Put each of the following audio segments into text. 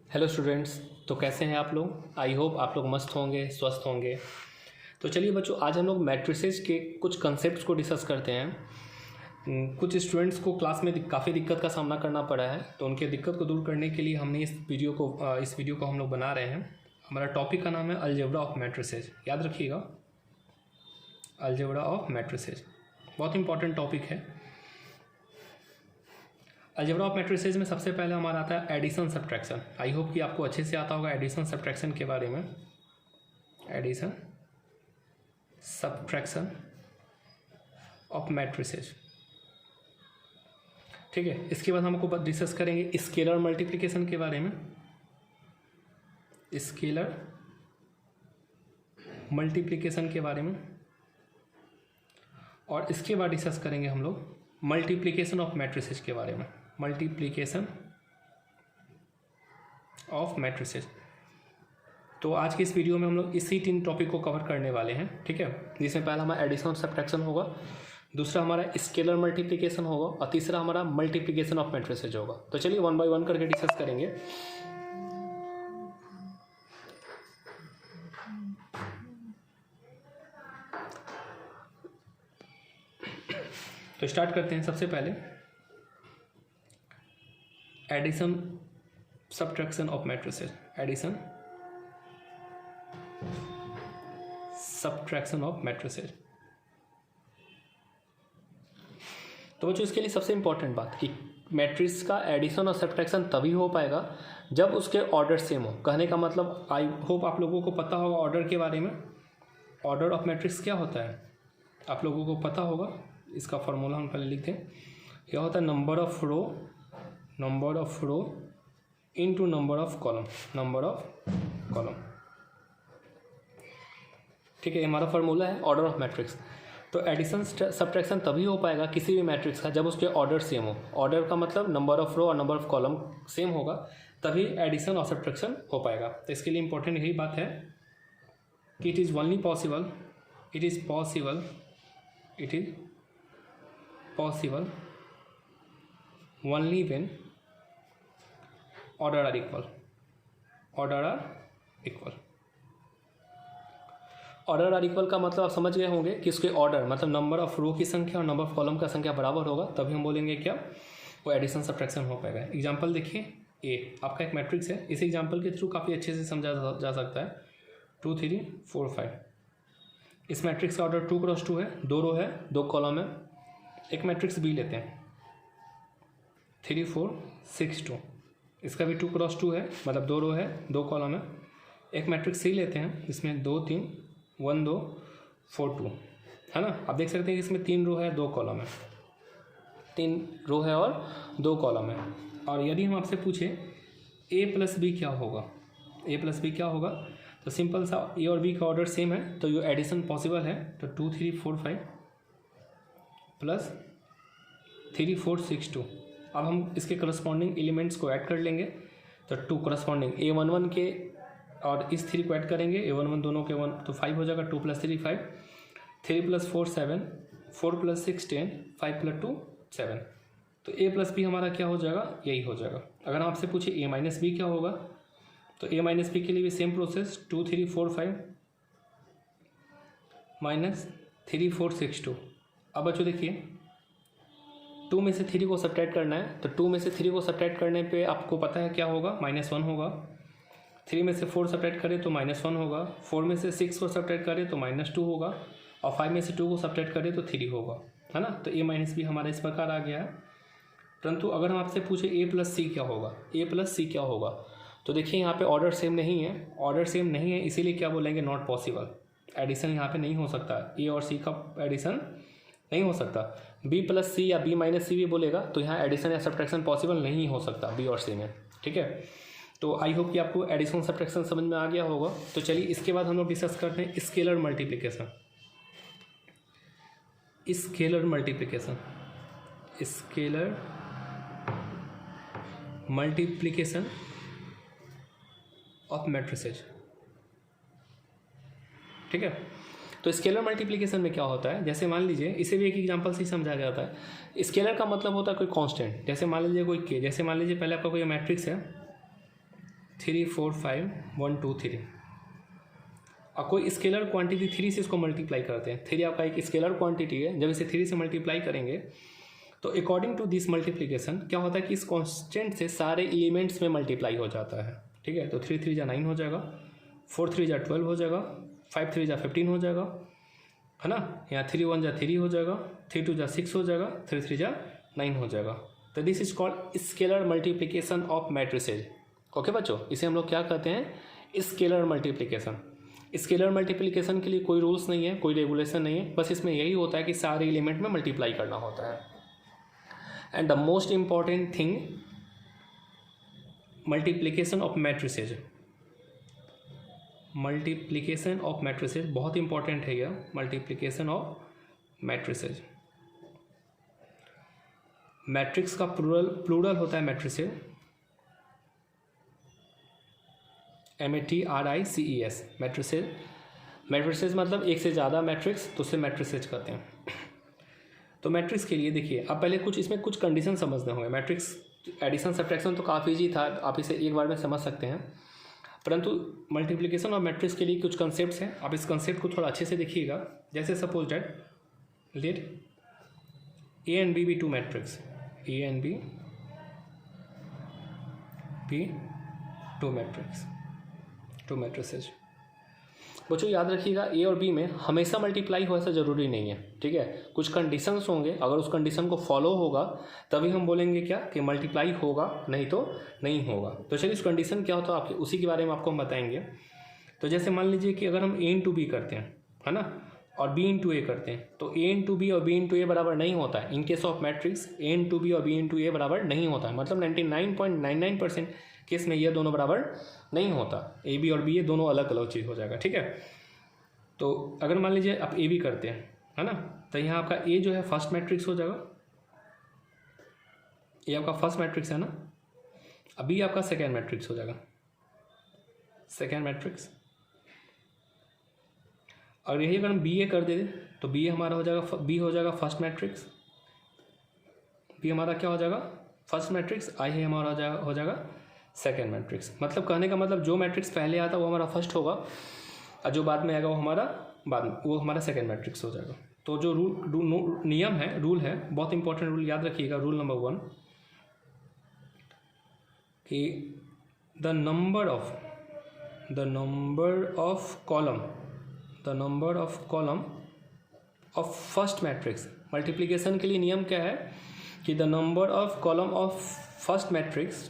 Hello students. तो कैसे हैं आप लोग? आई होप आप लोग मस्त होंगे, स्वस्थ होंगे। तो चलिए बच्चों, आज हम लोग मैट्रिसेस के कुछ कंसेप्ट्स को डिस्कस करते हैं। कुछ स्टूडेंट्स को क्लास में काफ़ी दिक्कत का सामना करना पड़ा है, तो उनके दिक्कत को दूर करने के लिए हमने इस वीडियो को हम लोग बना रहे हैं। हमारा टॉपिक का नाम है अलजेब्रा ऑफ मैट्रिसेस। याद रखिएगा, अलजेब्रा ऑफ मैट्रिसेस बहुत इंपॉर्टेंट टॉपिक है। अलजेब्रा ऑफ मैट्रिसेस में सबसे पहले हमारा आता है एडिशन सब्ट्रैक्शन। आई होप कि आपको अच्छे से आता होगा एडिशन सब्ट्रैक्शन के बारे में। एडिशन सब्ट्रैक्शन ऑफ मैट्रिसेस, ठीक है। इसके बाद हमको डिस्कस करेंगे स्केलर मल्टीप्लिकेशन के बारे में। स्केलर मल्टीप्लिकेशन के बारे में, और इसके बाद डिस्कस करेंगे हम लोग मल्टीप्लिकेशन ऑफ मैट्रिसेस के बारे में। Multiplication of matrices. तो आज के इस वीडियो में हम लोग इसी 3 टॉपिक को कवर करने वाले हैं, ठीक है। जिसमें पहला हमारा एडिशन और सब्ट्रैक्शन होगा, दूसरा हमारा स्केलर मल्टीप्लिकेशन होगा, और तीसरा हमारा मल्टीप्लिकेशन ऑफ मैट्रिसेस होगा। तो चलिए 1 बाय 1 करके डिस्कस करेंगे। तो स्टार्ट करते हैं। सबसे पहले addition subtraction of matrices. Addition subtraction of matrices. तो बच्चों, इसके लिए सबसे इंपॉर्टेंट बात कि मैट्रिक्स का एडिशन और सब्ट्रैक्शन तभी हो पाएगा जब उसके ऑर्डर सेम हो। कहने का मतलब आई होप आप लोगों को पता होगा ऑर्डर के बारे में। ऑर्डर ऑफ मैट्रिक्स क्या होता है आप लोगों को पता होगा। इसका फॉर्मूला हम पहले लिखते हैं। क्या होता है? Number of row into number of column. Number of column, ठीक है। हमारा फॉर्मूला है ऑर्डर ऑफ मैट्रिक्स। तो एडिशन सब्ट्रैक्शन तभी हो पाएगा किसी भी मैट्रिक्स का जब उसके ऑर्डर सेम हो। ऑर्डर का मतलब नंबर ऑफ रो और नंबर ऑफ कॉलम सेम होगा, तभी एडिशन और सब्ट्रैक्शन हो पाएगा। तो इसके लिए इंपॉर्टेंट यही बात है कि it is possible only when order are equal। Order are equal का मतलब आप समझ गए होंगे कि उसके ऑर्डर मतलब नंबर ऑफ रो की संख्या और नंबर ऑफ कॉलम का संख्या बराबर होगा, तभी हम बोलेंगे क्या वो एडिशन सब्ट्रैक्शन हो पाएगा। एग्जांपल देखिए, ए आपका एक मैट्रिक्स है। इस एग्जांपल के थ्रू काफ़ी अच्छे से समझा जा सकता है। 2 3 4 5। इस मैट्रिक्स का ऑर्डर 2 क्रॉस 2 है, 2 रो है, 2 कॉलम है। एक मैट्रिक्स बी लेते हैं 3 4 6 2। इसका भी 2 क्रॉस 2 है, मतलब 2 रो है, 2 कॉलम है। एक मैट्रिक्स सी लेते हैं, इसमें 2 3 1 2 4 2, है ना। आप देख सकते हैं कि इसमें 3 रो है, 2 कॉलम है। 3 रो है और 2 कॉलम है। और यदि हम आपसे पूछें ए प्लस बी क्या होगा, तो सिंपल सा ए और बी का ऑर्डर सेम है, तो ये एडिशन पॉसिबल है। तो 2 3 4 5 प्लस 3 4 6 2। अब हम इसके करस्पॉन्डिंग एलिमेंट्स को ऐड कर लेंगे। तो 2 करस्पॉन्डिंग A11 के और इस 3 को ऐड करेंगे, A11 दोनों के 1, तो 5 हो जाएगा। 2 + 3 5, 3 + 4 7, 4 + 6 10, 5 + 2 7। तो A + B हमारा क्या हो जाएगा? यही हो जाएगा। अगर आपसे पूछे A - B क्या होगा, तो A - B के लिए भी सेम प्रोसेस। 2 3 4 5 माइनस 3 4 6 2। अब बच्चों देखिए, 2 में से 3 को सब्ट्रैक्ट करना है, तो 2 में से 3 को सब्ट्रैक्ट करने पे आपको पता है क्या होगा? -1 होगा। 3 में से 4 सब्ट्रैक्ट करें तो -1 होगा। 4 में से 6 को सब्ट्रैक्ट करें तो -2 होगा, और 5 में से 2 को सब्ट्रैक्ट करें तो 3 होगा, है ना। तो A - B हमारा इस प्रकार आ गया है। परंतु अगर हम आपसे पूछे A + C क्या होगा, तो देखिए यहाँ पे ऑर्डर सेम नहीं है, इसीलिए क्या बोलेंगे? Not possible. एडिशन यहाँ पे नहीं हो सकता। A और C का एडिशन नहीं हो सकता। B + C या B - C भी बोलेगा तो यहाँ एडिशन या सब्ट्रैक्शन पॉसिबल नहीं हो सकता B और C में, ठीक है। तो आई होप कि आपको एडिशन सब्ट्रैक्शन समझ में आ गया होगा। तो चलिए इसके बाद हम लोग डिस्कस करते हैं scalar multiplication. Scalar multiplication of matrices, ठीक है। तो स्केलर मल्टीप्लिकेशन में क्या होता है, जैसे मान लीजिए, इसे भी एक एग्जांपल से ही समझाया जाता है। स्केलर का मतलब होता है कोई कांस्टेंट। जैसे मान लीजिए कोई के, जैसे मान लीजिए पहले आपका कोई मैट्रिक्स है 3 4 5 1 2 3। और कोई स्केलर क्वांटिटी 3 से इसको मल्टीप्लाई करते हैं। 3 आपका एक स्केलर क्वांटिटी है, जब इसे 3 से मल्टीप्लाई करेंगे तो अकॉर्डिंग टू दिस मल्टीप्लिकेशन क्या होता है कि इस कांस्टेंट से सारे एलिमेंट्स में मल्टीप्लाई हो जाता है। ठीक है, तो 3 3 जा 9 हो जाएगा, 4 3 जा 12 हो जाएगा, 5 3 जा 15 हो जाएगा, है ना। यहाँ 3 1 जा 3 हो जाएगा, 3 2 जा 6 हो जाएगा, 3 3 जा 9 हो जाएगा। तो this is called scalar multiplication of matrices. Okay बच्चों, इसे हम लोग क्या कहते हैं, स्केलर मल्टीप्लिकेशन। स्केलर मल्टीप्लिकेशन के लिए कोई रूल्स नहीं है, कोई रेगुलेशन नहीं है, बस इसमें यही होता है कि सारे एलिमेंट में मल्टीप्लाई करना होता है। And the most important thing, multiplication of matrices. Multiplication of matrices बहुत इंपॉर्टेंट है यह, मल्टीप्लिकेशन ऑफ मैट्रिसेज। मैट्रिक्स का प्लूरल होता है मैट्रिसेज, MATRICES, मैट्रिसेज। मैट्रिसेज मतलब एक से ज़्यादा मैट्रिक्स, तो उसे मैट्रिसेज कहते हैं। तो मैट्रिक्स के लिए देखिए, अब पहले कुछ इसमें कुछ कंडीशन समझने होंगे। मैट्रिक्स एडिशन सब्ट्रैक्शन तो काफ़ी ईजी था, आप इसे एक बार में समझ सकते हैं, परंतु मल्टीप्लिकेशन और मैट्रिक्स के लिए कुछ कंसेप्ट्स हैं। आप इस कंसेप्ट को थोड़ा अच्छे से देखिएगा। जैसे suppose that let A and B be two matrix, A and B be two matrix, two matrices. बच्चों याद रखिएगा, ए और बी में हमेशा मल्टीप्लाई हो ऐसा ज़रूरी नहीं है। ठीक है, कुछ कंडीशंस होंगे, अगर उस कंडीशन को फॉलो होगा तभी हम बोलेंगे क्या कि मल्टीप्लाई होगा, नहीं तो नहीं होगा। तो चलिए उस कंडीशन क्या होता है आपके, उसी के बारे में आपको हम बताएंगे। तो जैसे मान लीजिए कि अगर हम A इंटू बी करते हैं, है ना, और B इंटू ए करते हैं, तो A इंटू बी और B इंटू ए बराबर नहीं होता है। In case of matrix A into b और B इंटू ए बराबर नहीं होता है, मतलब 99.99% केस में ये दोनों बराबर नहीं होता। ए बी और बी ये दोनों अलग अलग चीज़ हो जाएगा। ठीक है, तो अगर मान लीजिए आप ए बी करते हैं, है ना, तो यहाँ आपका ए जो है फर्स्ट मैट्रिक्स हो जाएगा, ये आपका फर्स्ट मैट्रिक्स है ना, अब बी आपका सेकेंड मैट्रिक्स हो जाएगा, सेकेंड मैट्रिक्स। और यही अगर हम बी ए कर दे तो बी हमारा हो जाएगा, बी हो जाएगा फर्स्ट मैट्रिक्स, बी हमारा क्या हो जाएगा, फर्स्ट मैट्रिक्स। आई है हमारा हो जाएगा सेकेंड मैट्रिक्स। मतलब कहने का मतलब जो मैट्रिक्स पहले आता वो हमारा फर्स्ट होगा, और जो बाद में आएगा वो हमारा बाद में, वो हमारा सेकेंड मैट्रिक्स हो जाएगा। तो जो नियम है, रूल है, बहुत इंपॉर्टेंट रूल याद रखिएगा। रूल नंबर 1 कि the number of column of first matrix. Multiplication के लिए नियम क्या है कि the number of column of first matrix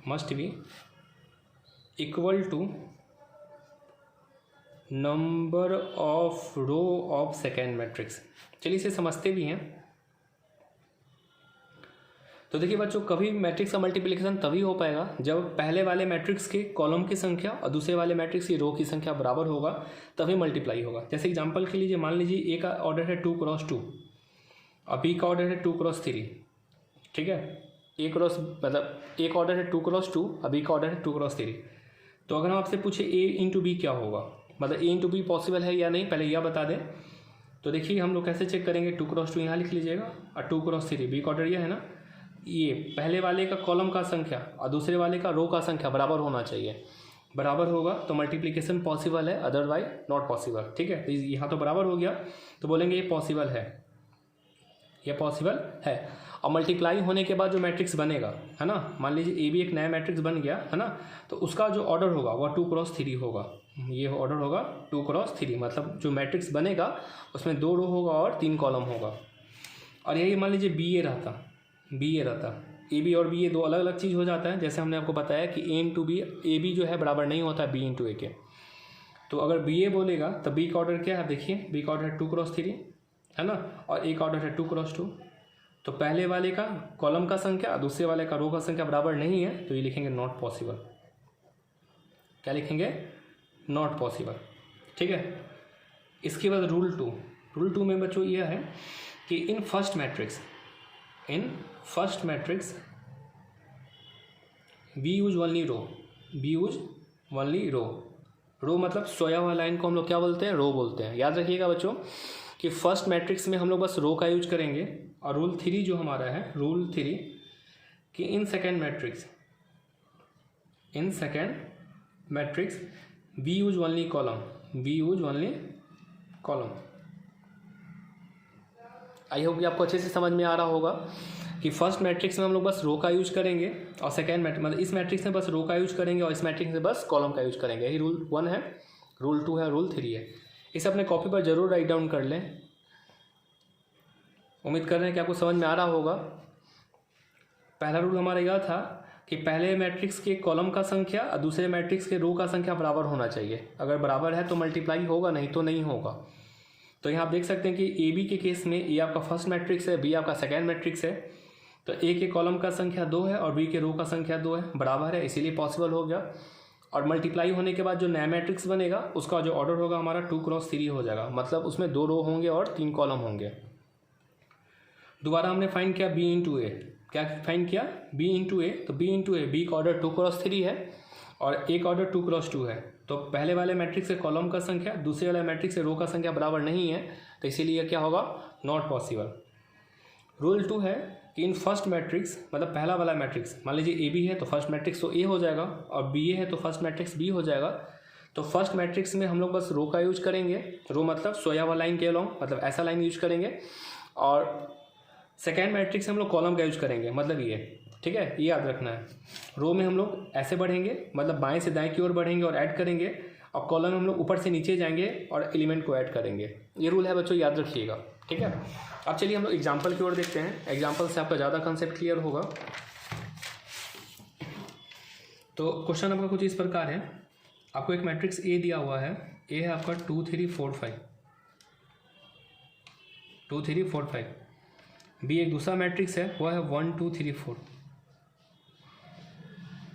must be equal to number of row of second matrix। चलिए इसे समझते भी हैं। तो देखिए बच्चों, कभी मैट्रिक्स का मल्टीप्लिकेशन तभी हो पाएगा जब पहले वाले मैट्रिक्स के कॉलम की संख्या और दूसरे वाले मैट्रिक्स की रो की संख्या बराबर होगा, तभी मल्टीप्लाई होगा। जैसे एग्जांपल के लिए मान लीजिए ए का ऑर्डर है 2 क्रॉस 2 और बी का ऑर्डर है 2 क्रॉस 3। ठीक है, ए क्रॉस मतलब एक ऑर्डर है 2 क्रॉस 2 और बी का ऑर्डर है 2 क्रॉस 3। तो अगर हम आपसे पूछे ए इंटू बी क्या होगा, मतलब ए इंटू बी पॉसिबल है या नहीं, पहले यह बता दें। तो देखिए हम लोग कैसे चेक करेंगे, 2 क्रॉस 2 यहाँ लिख लीजिएगा और 2 क्रॉस 3 बी का ऑर्डर यह है ना, ये पहले वाले का कॉलम का संख्या और दूसरे वाले का रो का संख्या बराबर होना चाहिए। बराबर होगा तो मल्टीप्लिकेशन पॉसिबल है, अदरवाइज नॉट पॉसिबल। ठीक है, तो यहाँ तो बराबर हो गया तो बोलेंगे ये पॉसिबल है, ये पॉसिबल है। और मल्टीप्लाई होने के बाद जो मैट्रिक्स बनेगा, है ना, मान लीजिए ए भी एक नया मैट्रिक्स बन गया, है ना, तो उसका जो ऑर्डर होगा वह 2 क्रॉस 3 होगा। ये ऑर्डर होगा 2 क्रॉस 3, मतलब जो मैट्रिक्स बनेगा उसमें 2 रो होगा और 3 कॉलम होगा। और यही मान लीजिए बी ए रहता, ए बी और बी ए दो अलग अलग चीज़ हो जाता है। जैसे हमने आपको बताया कि ए इंटू बी, ए बी जो है बराबर नहीं होता बी इंटू ए के। तो अगर बी ए बोलेगा तो बी का ऑर्डर क्या है, देखिए बी का ऑर्डर है 2 क्रॉस 3, है ना, और ए का ऑर्डर है 2 क्रॉस 2। तो पहले वाले का कॉलम का संख्या दूसरे वाले का रो का संख्या बराबर नहीं है, तो ये लिखेंगे नॉट पॉसिबल। क्या लिखेंगे, नॉट पॉसिबल। ठीक है, इसके बाद रूल 2 में बच्चों यह है कि in first matrix we use only row मतलब सोया हुआ लाइन को हम लोग क्या बोलते हैं, रो बोलते हैं। याद रखिएगा बच्चों कि फर्स्ट मैट्रिक्स में हम लोग बस रो का यूज करेंगे। और रूल 3 जो हमारा है, रूल 3 कि in second matrix we use only column. I hope कि आपको अच्छे से समझ में आ रहा होगा कि फर्स्ट मैट्रिक्स में हम लोग बस रो का यूज करेंगे और सेकेंड मैट्रिक्स मतलब इस मैट्रिक्स में बस रो का यूज करेंगे और इस मैट्रिक्स में बस कॉलम का यूज करेंगे। यही रूल 1 है, रूल 2 है, रूल 3 है। इसे अपने कॉपी पर जरूर राइट डाउन कर लें। उम्मीद कर रहे हैं कि आपको समझ में आ रहा होगा। पहला रूल हमारा यह था कि पहले मैट्रिक्स के कॉलम का संख्या और दूसरे मैट्रिक्स के रो का संख्या बराबर होना चाहिए। अगर बराबर है तो मल्टीप्लाई होगा, नहीं तो नहीं होगा। तो यहाँ आप देख सकते हैं कि ए बी के केस में ए आपका फर्स्ट मैट्रिक्स है, बी आपका सेकेंड मैट्रिक्स है। तो ए के कॉलम का संख्या 2 है और बी के रो का संख्या 2 है, बराबर है, इसीलिए पॉसिबल हो गया। और मल्टीप्लाई होने के बाद जो नया मैट्रिक्स बनेगा उसका जो ऑर्डर होगा हमारा 2x3 हो जाएगा, मतलब उसमें 2 रो होंगे और 3 कॉलम होंगे। दोबारा हमने फाइंड किया b इंटू ए। क्या फाइंड किया? b इंटू ए। तो b इंटू ए, बी का ऑर्डर 2x3 है और ए का ऑर्डर 2x2 है। तो पहले वाले मैट्रिक्स के कॉलम का संख्या दूसरे वाले मैट्रिक्स से रो का संख्या बराबर नहीं है, तो इसीलिए क्या होगा? Not possible. रूल 2 है कि इन फर्स्ट मैट्रिक्स मतलब पहला वाला मैट्रिक्स, मान लीजिए ए बी है तो फर्स्ट मैट्रिक्स तो ए हो जाएगा और बी ए है तो फर्स्ट मैट्रिक्स बी हो जाएगा। तो फर्स्ट मैट्रिक्स में हम लोग बस रो का यूज करेंगे, रो मतलब सोया हुआ लाइन के अलोंग, मतलब ऐसा लाइन यूज करेंगे। और सेकेंड मैट्रिक्स हम लोग कॉलम का यूज करेंगे, मतलब ये, ठीक है, ये याद रखना है। रो में हम लोग ऐसे बढ़ेंगे, मतलब बाएं से दाएं की ओर बढ़ेंगे और ऐड करेंगे, और कॉलम में हम लोग ऊपर से नीचे जाएंगे और एलिमेंट को ऐड करेंगे। ये रूल है बच्चों, याद रखिएगा, ठीक है। अब चलिए हम लोग एग्जाम्पल की ओर देखते हैं। एग्जाम्पल से आपका ज़्यादा कंसेप्ट क्लियर होगा। तो क्वेश्चन आपका कुछ इस प्रकार है। आपको एक मैट्रिक्स ए दिया हुआ है, ए है आपका 2 3 4 5, 2 3 4 5। बी एक दूसरा मैट्रिक्स है, वो है 1 2 3 4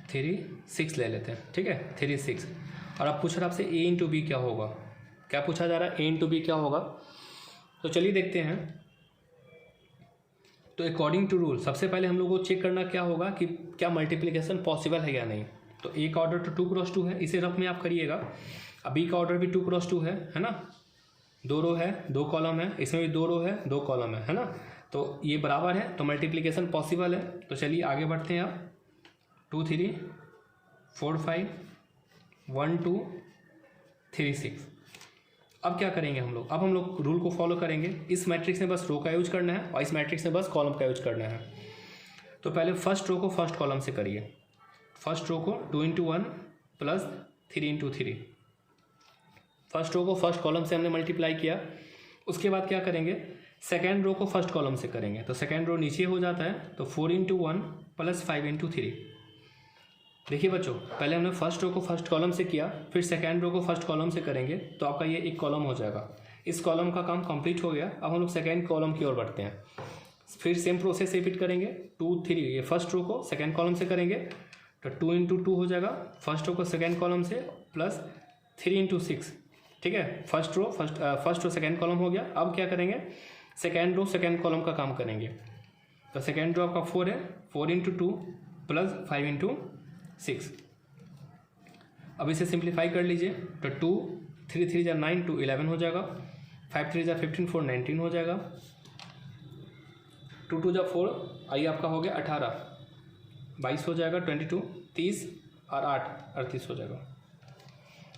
3 6 ले लेते हैं, ठीक है, 3 6। और अब पूछ रहा आपसे ए इंटू बी क्या होगा। क्या पूछा जा रहा है? ए इंटू बी क्या होगा। तो चलिए देखते हैं। तो अकॉर्डिंग टू रूल सबसे पहले हम लोग को चेक करना क्या होगा कि क्या मल्टीप्लिकेशन पॉसिबल है या नहीं। तो ए का ऑर्डर तो 2x2 है, इसे रफ में आप करिएगा। अब बी का ऑर्डर भी 2x2 है ना। 2 रो है 2 कॉलम है, इसमें भी 2 रो है 2 कॉलम है ना। तो ये बराबर है, तो मल्टीप्लिकेशन पॉसिबल है। तो चलिए आगे बढ़ते हैं। आप 2 3 4 5 1 2 3 6। अब क्या करेंगे हम लोग? अब हम लोग रूल को फॉलो करेंगे। इस मैट्रिक्स में बस रो का यूज करना है और इस मैट्रिक्स में बस कॉलम का यूज करना है। तो पहले फर्स्ट रो को फर्स्ट कॉलम से करिए। फर्स्ट रो को 2 into 1 plus 3 into 3। First row को फर्स्ट कॉलम से हमने मल्टीप्लाई किया। उसके बाद क्या करेंगे? सेकेंड रो को फर्स्ट कॉलम से करेंगे। तो सेकेंड रो नीचे हो जाता है, तो 4 इंटू 1 प्लस 5 इंटू 3। देखिए बच्चों, पहले हमने फर्स्ट रो को फर्स्ट कॉलम से किया, फिर सेकेंड रो को फर्स्ट कॉलम से करेंगे, तो आपका ये एक कॉलम हो जाएगा। इस कॉलम का काम कंप्लीट हो गया। अब हम लोग सेकेंड कॉलम की ओर बढ़ते हैं। फिर सेम प्रोसेस रिपीट करेंगे। 2 3 ये फर्स्ट रो को सेकेंड कॉलम से करेंगे, तो 2 इंटू 2 हो जाएगा फर्स्ट रो को सेकेंड कॉलम से, प्लस 3 इंटू 6, ठीक है। फर्स्ट रो सेकेंड कॉलम हो गया। अब क्या करेंगे? सेकेंड रो सेकेंड कॉलम का काम करेंगे। तो सेकेंड रो आपका 4 है, 4 इंटू 2 प्लस 5 इंटू 6। अब इसे सिंप्लीफाई कर लीजिए। तो 2 3 3 जा 9 2 11 हो जाएगा। 5 3 जा 15 4 19 हो जाएगा। 2 2 जा 4, आइए आपका हो गया 18, 22 हो जाएगा। 22 30 और 8 38 हो जाएगा।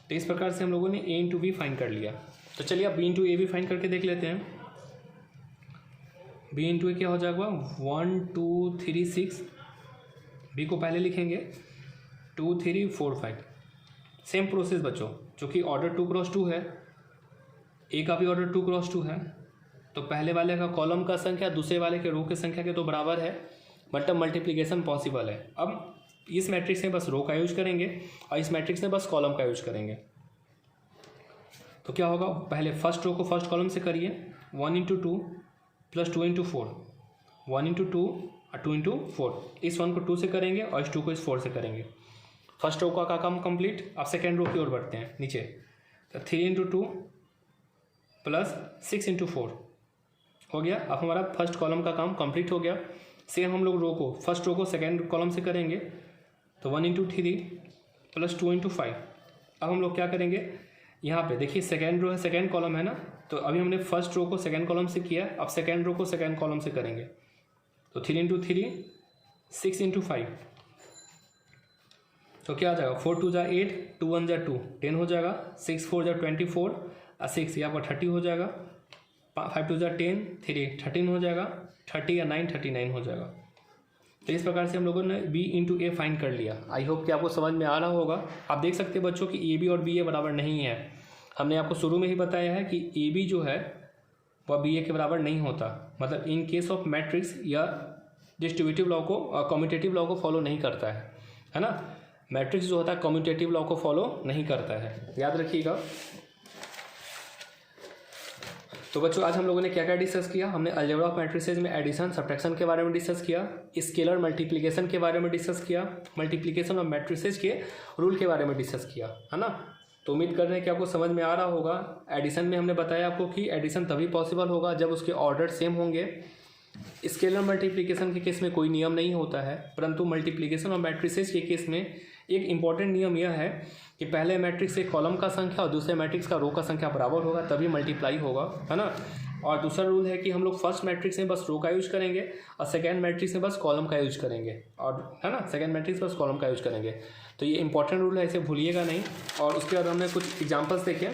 तो इस प्रकार से हम लोगों ने ए इंटू बी फाइंड कर लिया। तो चलिए अब बी इंटू ए भी फाइंड करके देख लेते हैं। बी इंटू ए क्या हो जाएगा? 1 2 3 6। बी को पहले लिखेंगे 2 3 4 5। सेम प्रोसेस बच्चों, चूँकि ऑर्डर 2x2 है, ए का भी ऑर्डर 2x2 है, तो पहले वाले का कॉलम का संख्या दूसरे वाले के रो की संख्या के तो बराबर है, मतलब मल्टीप्लिकेशन पॉसिबल है। अब इस मैट्रिक्स में बस रो का यूज करेंगे और इस मैट्रिक्स में बस कॉलम का यूज करेंगे। तो क्या होगा? पहले फर्स्ट रो को फर्स्ट कॉलम से करिए। 1 इंटू 2 प्लस 2 इंटू 4, 1 इंटू 2 और 2 इंटू 4। इस 1 को 2 से करेंगे और इस 2 को इस 4 से करेंगे। फर्स्ट रो का काम कंप्लीट। अब सेकेंड रो की ओर बढ़ते हैं नीचे। तो 3 इंटू 2 प्लस 6 इंटू 4 हो गया। अब हमारा फर्स्ट कॉलम का काम कंप्लीट हो गया। सेम हम लोग रो को फर्स्ट रो को सेकेंड कॉलम से करेंगे। तो 1 इंटू 3 प्लस 2 इंटू 5। अब हम लोग क्या करेंगे? यहाँ पे देखिए सेकेंड रो है, सेकेंड कॉलम है ना, तो अभी हमने फर्स्ट रो को सेकेंड कॉलम से किया। अब सेकेंड रो को सेकेंड कॉलम से करेंगे। तो 3 इंटू 3 6 इंटू 5 तो क्या आ जाएगा, 4 2 जा 8, 2 1 जा 2, 10 हो जाएगा, 6 4 जा 24 और 6 ये आपका 30 हो जाएगा, 5 2 जा 10, 3 13 हो जाएगा, 30 या 9 39 हो जाएगा। तो इस प्रकार से हम लोगों ने b इंटू ए फाइंड कर लिया। आई होप कि आपको समझ में आ रहा होगा। आप देख सकते हैं बच्चों कि ए बी और बी ए बराबर नहीं है। हमने आपको शुरू में ही बताया है कि ए बी जो है वह बी ए के बराबर नहीं होता, मतलब इन केस ऑफ मैट्रिक्स या डिस्ट्रीब्यूटिव लॉ को कम्यूटेटिव लॉ को फॉलो नहीं करता है ना। मैट्रिक्स जो होता है कम्यूटेटिव लॉ को फॉलो नहीं करता है, याद रखिएगा। तो बच्चों आज हम लोगों ने क्या क्या डिस्कस किया, हमने अलजेब्रा ऑफ मैट्रिसेस में एडिशन सब्ट्रैक्शन के बारे में डिस्कस किया, स्केलर मल्टीप्लिकेशन के बारे में डिस्कस किया, मल्टीप्लिकेशन ऑफ मैट्रिसेस के रूल के बारे में डिस्कस किया, है ना। तो उम्मीद कर रहे हैं कि आपको समझ में आ रहा होगा। एडिशन में हमने बताया आपको कि एडिशन तभी पॉसिबल होगा जब उसके ऑर्डर सेम होंगे। स्केलर मल्टीप्लिकेशन के केस में कोई नियम नहीं होता है, परंतु मल्टीप्लिकेशन ऑफ मैट्रिसेस के केस में एक इम्पॉर्टेंट नियम यह है कि पहले मैट्रिक्स के कॉलम का संख्या और दूसरे मैट्रिक्स का रो का संख्या बराबर होगा, तभी मल्टीप्लाई होगा, है ना। और दूसरा रूल है कि हम लोग फर्स्ट मैट्रिक्स में बस रो का यूज करेंगे और सेकेंड मैट्रिक्स में बस कॉलम का यूज करेंगे, और है ना, सेकेंड मैट्रिक्स बस कॉलम का यूज करेंगे। तो ये इंपॉर्टेंट रूल है, इसे भूलिएगा नहीं। और उसके बाद हमने कुछ एग्जाम्पल्स देखे।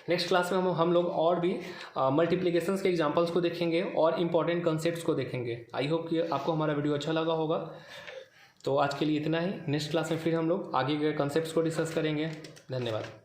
नेक्स्ट क्लास में हम लोग और भी मल्टीप्लिकेशंस के एग्जांपल्स को देखेंगे और इम्पॉर्टेंट कॉन्सेप्ट्स को देखेंगे। आई होप कि आपको हमारा वीडियो अच्छा लगा होगा। तो आज के लिए इतना ही। नेक्स्ट क्लास में फिर हम लोग आगे के कॉन्सेप्ट्स को डिस्कस करेंगे। धन्यवाद।